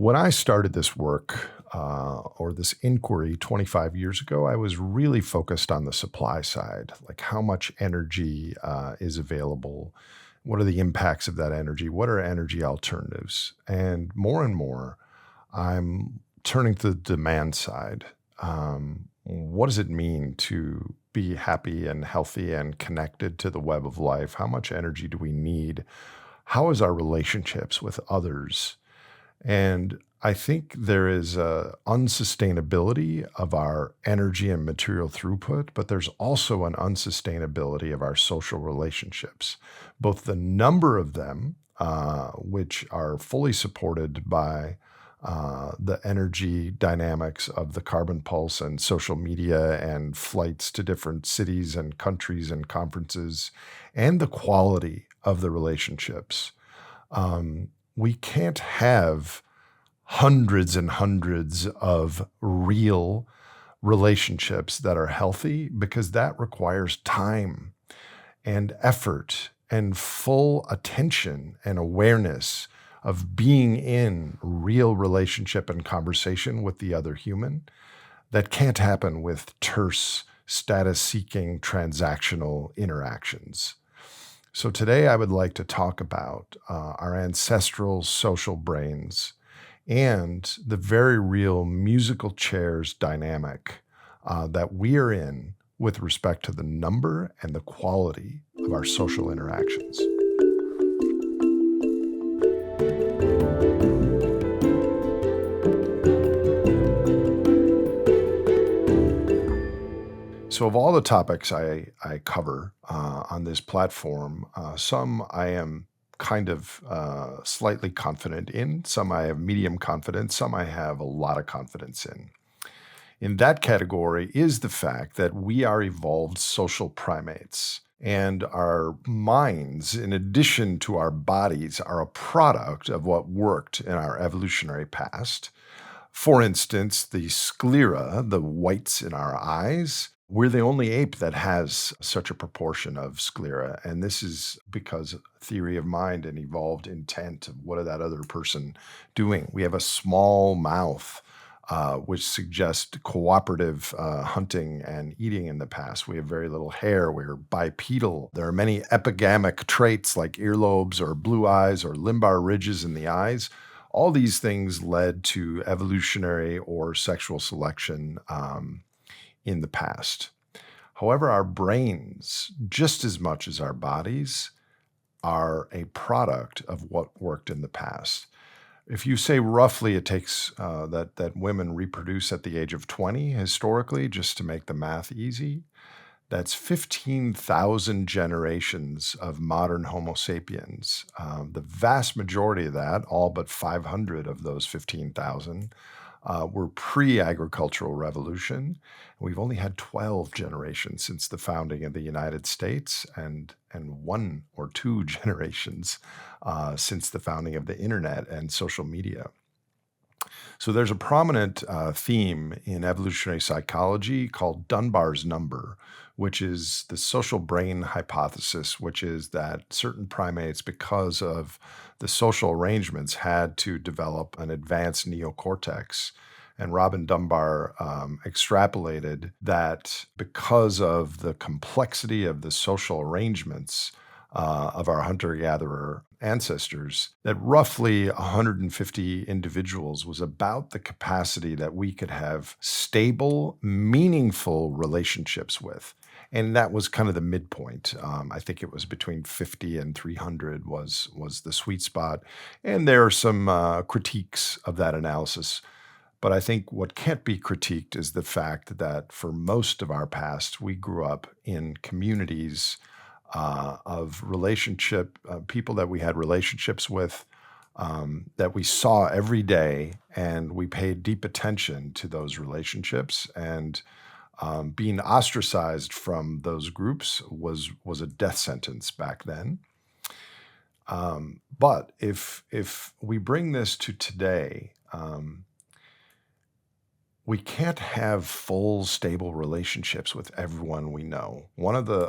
When I started this work or this inquiry 25 years ago, I was really focused on the supply side, like how much energy is available. What are the impacts of that energy? What are energy alternatives? And more, I'm turning to the demand side. What does it mean to be happy and healthy and connected to the web of life? How much energy do we need? How is our relationships with others? And I think there is a unsustainability of our energy and material throughput, but there's also an unsustainability of our social relationships, both the number of them, which are fully supported by the energy dynamics of the carbon pulse and social media and flights to different cities and countries and conferences, and the quality of the relationships. We can't have hundreds and hundreds of real relationships that are healthy because that requires time and effort and full attention and awareness of being in real relationship and conversation with the other human. That can't happen with terse, status-seeking, transactional interactions. So today I would like to talk about our ancestral social brains and the very real musical chairs dynamic that we are in with respect to the number and the quality of our social interactions. So of all the topics I cover on this platform, some I am kind of slightly confident in, some I have medium confidence, some I have a lot of confidence in. In that category is the fact that we are evolved social primates, and our minds, in addition to our bodies, are a product of what worked in our evolutionary past. For instance, the sclera, the whites in our eyes, we're the only ape that has such a proportion of sclera. And this is because theory of mind and evolved intent of what is that other person doing. We have a small mouth, which suggests cooperative hunting and eating in the past. We have very little hair. We're bipedal. There are many epigamic traits like earlobes or blue eyes or lumbar ridges in the eyes. All these things led to evolutionary or sexual selection in the past. However, our brains, just as much as our bodies, are a product of what worked in the past. If you say roughly it takes that women reproduce at the age of 20 historically, just to make the math easy, that's 15,000 generations of modern Homo sapiens. The vast majority of that, all but 500 of those 15,000, were pre-agricultural revolution. We've only had 12 generations since the founding of the United States and 1 or 2 generations since the founding of the internet and social media. So there's a prominent theme in evolutionary psychology called Dunbar's number, which is the social brain hypothesis, which is that certain primates, because of the social arrangements, had to develop an advanced neocortex. And Robin Dunbar extrapolated that because of the complexity of the social arrangements of our hunter-gatherer ancestors, that roughly 150 individuals was about the capacity that we could have stable, meaningful relationships with. And that was kind of the midpoint. I think it was between 50 and 300 was the sweet spot. And there are some critiques of that analysis. But I think what can't be critiqued is the fact that for most of our past, we grew up in communities of relationship, people that we had relationships with, that we saw every day, and we paid deep attention to those relationships. And being ostracized from those groups was a death sentence back then. But if we bring this to today, we can't have full, stable relationships with everyone we know. One of the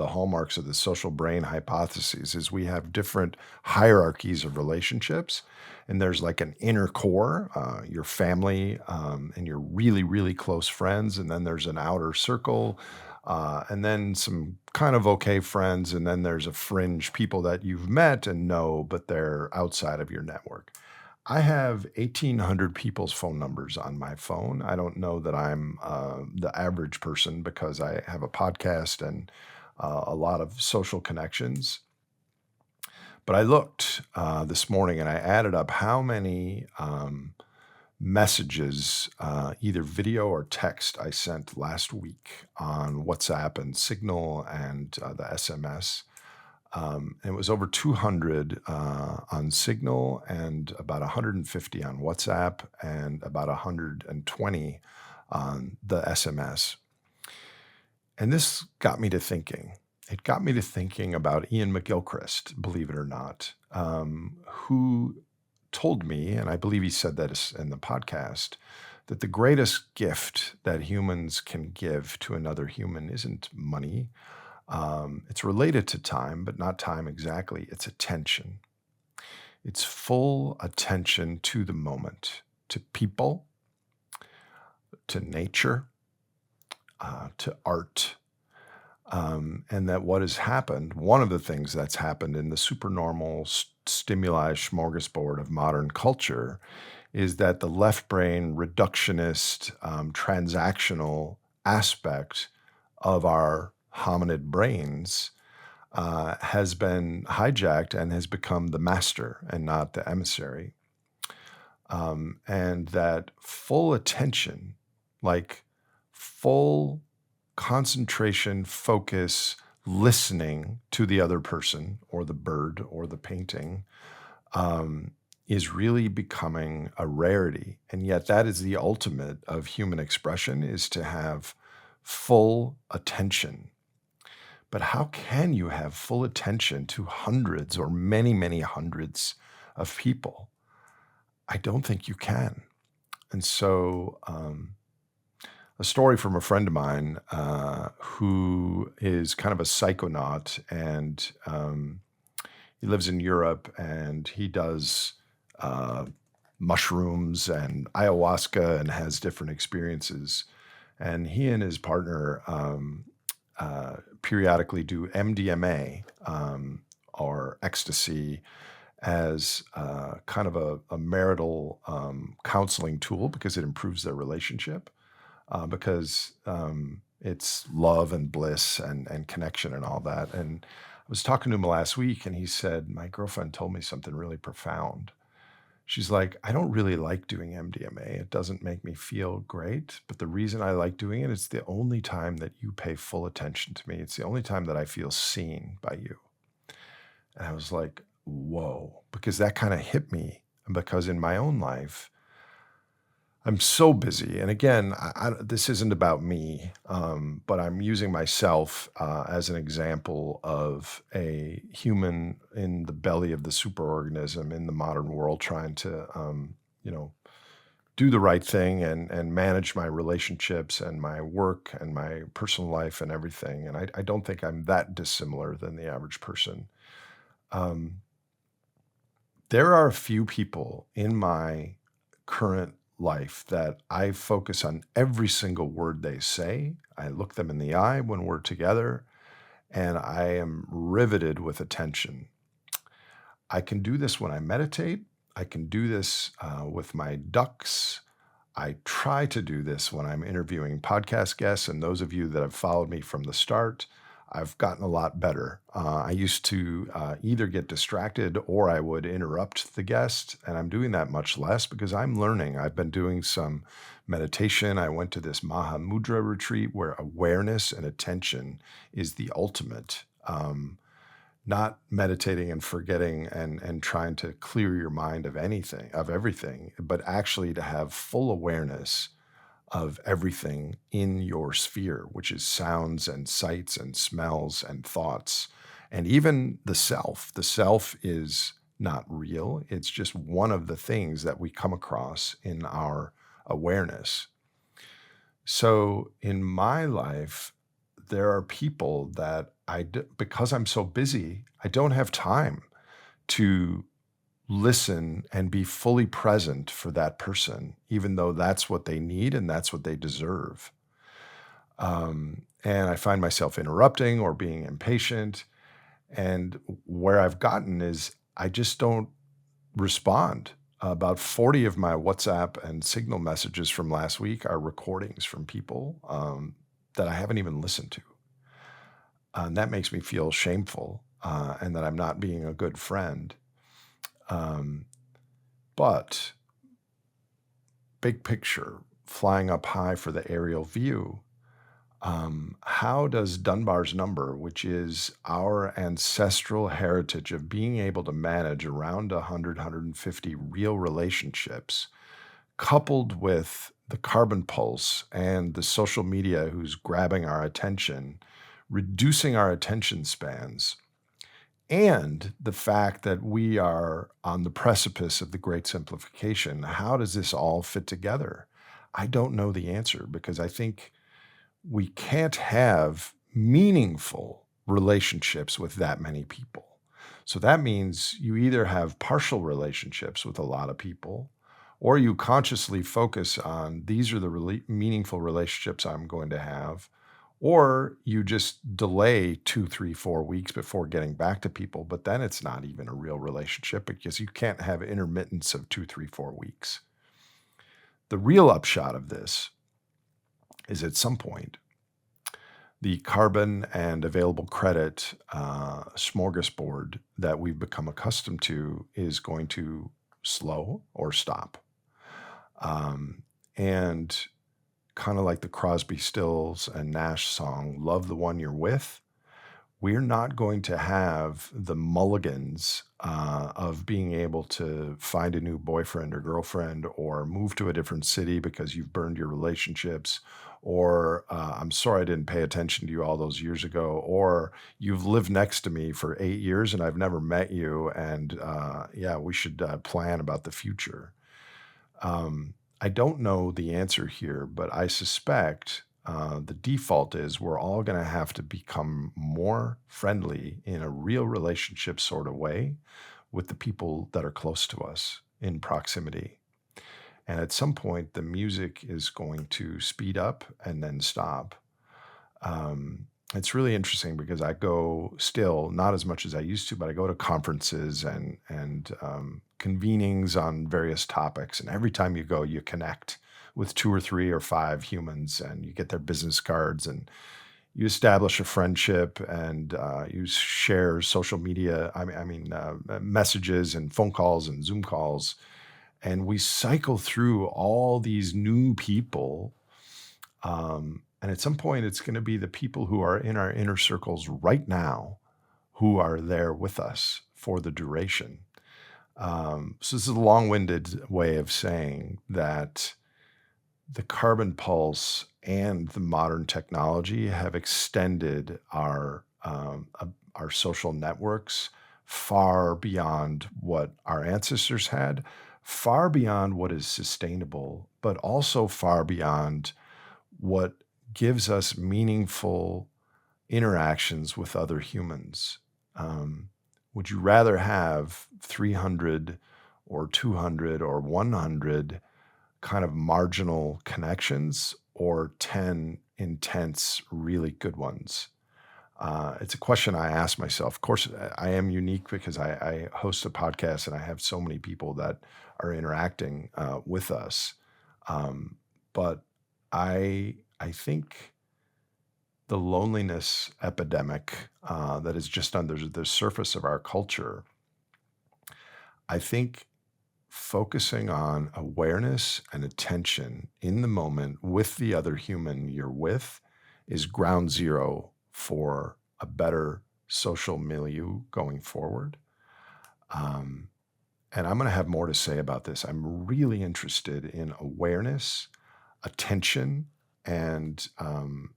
hallmarks of the social brain hypotheses is we have different hierarchies of relationships, and there's like an inner core, your family, and your really, really close friends, and then there's an outer circle, and then some kind of okay friends, and then there's a fringe people that you've met and know, but they're outside of your network. I have 1,800 people's phone numbers on my phone. I don't know that I'm the average person because I have a podcast and a lot of social connections. But I looked this morning and I added up how many messages, either video or text, I sent last week on WhatsApp and Signal and the SMS. And it was over 200 on Signal and about 150 on WhatsApp and about 120 on the SMS. And this got me to thinking. It got me to thinking about Ian McGilchrist, believe it or not, who told me, and I believe he said that in the podcast, that the greatest gift that humans can give to another human isn't money. It's related to time, but not time exactly. It's attention. It's full attention to the moment, to people, to nature, to art. And that what has happened, one of the things that's happened in the supernormal stimuli smorgasbord of modern culture is that the left brain reductionist, transactional aspect of our hominid brains has been hijacked and has become the master and not the emissary. And that full attention, like full concentration, focus, listening to the other person or the bird or the painting, is really becoming a rarity. And yet that is the ultimate of human expression, is to have full attention. But how can you have full attention to hundreds or many, many hundreds of people? I don't think you can. And so, a story from a friend of mine who is kind of a psychonaut, and he lives in Europe, and he does mushrooms and ayahuasca and has different experiences. And he and his partner periodically do MDMA, or ecstasy, as kind of a marital counseling tool because it improves their relationship, because it's love and bliss and connection and all that. And I was talking to him last week, and he said, my girlfriend told me something really profound. She's like, I don't really like doing MDMA. It doesn't make me feel great. But the reason I like doing it, it's the only time that you pay full attention to me. It's the only time that I feel seen by you. And I was like, whoa, because that kind of hit me. Because in my own life, I'm so busy. And again, this isn't about me, but I'm using myself as an example of a human in the belly of the superorganism in the modern world, trying to, do the right thing and manage my relationships and my work and my personal life and everything. And I don't think I'm that dissimilar than the average person. Um, there are a few people in my current life that I focus on every single word they say. I look them in the eye when we're together, and I am riveted with attention. I can do this when I meditate. I can do this with my ducks. I try to do this when I'm interviewing podcast guests. And those of you that have followed me from the start, I've gotten a lot better. I used to either get distracted or I would interrupt the guest, and I'm doing that much less because I'm learning. I've been doing some meditation. I went to this Maha Mudra retreat where awareness and attention is the ultimate. Not meditating and forgetting and trying to clear your mind of anything, of everything, but actually to have full awareness of everything in your sphere, which is sounds and sights and smells and thoughts, and even the self. The self is not real. It's just one of the things that we come across in our awareness. So in my life, there are people that because I'm so busy, I don't have time to listen and be fully present for that person, even though that's what they need and that's what they deserve. And I find myself interrupting or being impatient. And where I've gotten is I just don't respond. About 40 of my WhatsApp and Signal messages from last week are recordings from people that I haven't even listened to. And that makes me feel shameful and that I'm not being a good friend. Um, but big picture, flying up high for the aerial view, how does Dunbar's number, which is our ancestral heritage of being able to manage around 100, 150 real relationships, coupled with the carbon pulse and the social media who's grabbing our attention, reducing our attention spans, and the fact that we are on the precipice of the great simplification, how does this all fit together? I don't know the answer because I think we can't have meaningful relationships with that many people. So that means you either have partial relationships with a lot of people, or you consciously focus on these are the meaningful relationships I'm going to have, or you just delay 2, 3, 4 weeks before getting back to people. But then it's not even a real relationship because you can't have intermittence of 2, 3, 4 weeks. The real upshot of this is at some point the carbon and available credit smorgasbord that we've become accustomed to is going to slow or stop. And kind of like the Crosby, Stills, and Nash song, Love the One You're With, we're not going to have the mulligans of being able to find a new boyfriend or girlfriend or move to a different city because you've burned your relationships, or I'm sorry I didn't pay attention to you all those years ago, or you've lived next to me for 8 years and I've never met you. And yeah, we should plan about the future. I don't know the answer here, but I suspect the default is we're all going to have to become more friendly in a real relationship sort of way with the people that are close to us in proximity. And at some point, the music is going to speed up and then stop. It's really interesting because I go still not as much as I used to, but I go to conferences and convenings on various topics, and every time you go, you connect with 2 or 3 or 5 humans, and you get their business cards, and you establish a friendship, and you share social media. Messages and phone calls and Zoom calls, and we cycle through all these new people, and at some point, it's going to be the people who are in our inner circles right now who are there with us for the duration. So, this is a long winded way of saying that the carbon pulse and the modern technology have extended our social networks far beyond what our ancestors had, far beyond what is sustainable, but also far beyond what gives us meaningful interactions with other humans. Um, would you rather have 300 or 200 or 100 kind of marginal connections or 10 intense, really good ones? It's a question I ask myself. Of course, I am unique because I host a podcast and I have so many people that are interacting with us. But I think the loneliness epidemic that is just under the surface of our culture, I think focusing on awareness and attention in the moment with the other human you're with is ground zero for a better social milieu going forward. Um, and I'm going to have more to say about this. I'm really interested in awareness, attention, and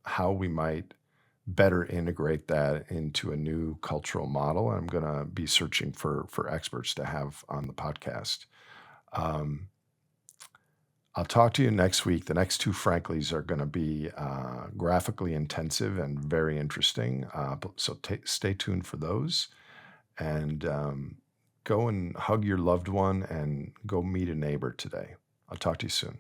how we might better integrate that into a new cultural model. And I'm going to be searching for experts to have on the podcast. Um, I'll talk to you next week. The next two Franklies are going to be graphically intensive and very interesting. So stay tuned for those. And go and hug your loved one and go meet a neighbor today. I'll talk to you soon.